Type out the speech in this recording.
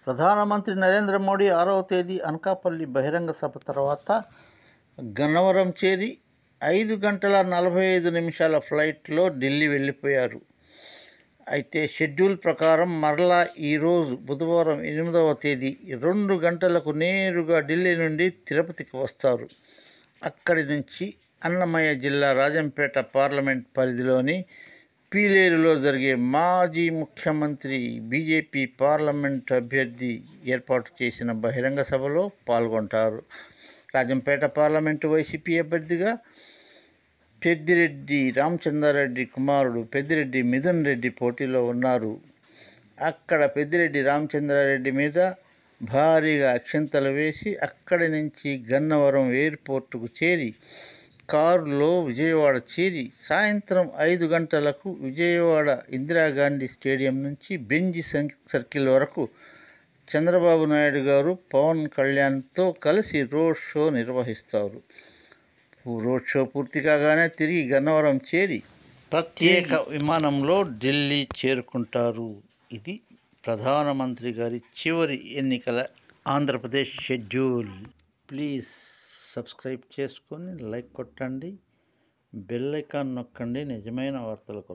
ప్రధానమంత్రి నరేంద్ర మోడీ 6వ తేదీ అనకాపల్లి బహిరంగ సభ తర్వాత గన్నవరం చేరి 5 గంటల 45 నిమిషాల ఫ్లైట్లో ఢిల్లీ వెళ్ళిపోయారు. అయితే షెడ్యూల్ ప్రకారం మరలా ఈరోజు బుధవారం 8వ తేదీ 2 గంటలకు నేరుగా ఢిల్లీ నుండి తిరుపతికి వస్తారు. అక్కడి నుంచి అన్నమయ్య జిల్లా రాజంపేట పార్లమెంట్ పరిధిలోని పీలేరులో జరిగే మాజీ ముఖ్యమంత్రి బీజేపీ పార్లమెంట్ అభ్యర్థి ఏర్పాటు చేసిన బహిరంగ సభలో పాల్గొంటారు. రాజంపేట పార్లమెంటు వైసీపీ అభ్యర్థిగా పెద్దిరెడ్డి రామచంద్రారెడ్డి కుమారుడు పెద్దిరెడ్డి మిథున్ రెడ్డి పోటీలో ఉన్నారు. అక్కడ పెద్దిరెడ్డి రామచంద్రారెడ్డి మీద భారీగా అక్షింతలు వేసి అక్కడి నుంచి గన్నవరం ఎయిర్పోర్టుకు చేరి కారులో విజయవాడ చేరి సాయంత్రం 5 గంటలకు విజయవాడ ఇందిరాగాంధీ స్టేడియం నుంచి బెంజి సర్కిల్ వరకు చంద్రబాబు నాయుడు గారు పవన్ కళ్యాణ్తో కలిసి రోడ్ షో నిర్వహిస్తారు. రోడ్ షో పూర్తి కాగానే తిరిగి గన్నవరం చేరి ప్రత్యేక విమానంలో ఢిల్లీ చేరుకుంటారు. ఇది ప్రధానమంత్రి గారి చివరి ఎన్నికల ఆంధ్రప్రదేశ్ షెడ్యూల్. ప్లీజ్ సబ్స్క్రైబ్ చేసుకొని లైక్ కొట్టండి, బెల్ ఐకాన్ నొక్కండి నిజమైన వార్తల కోసం.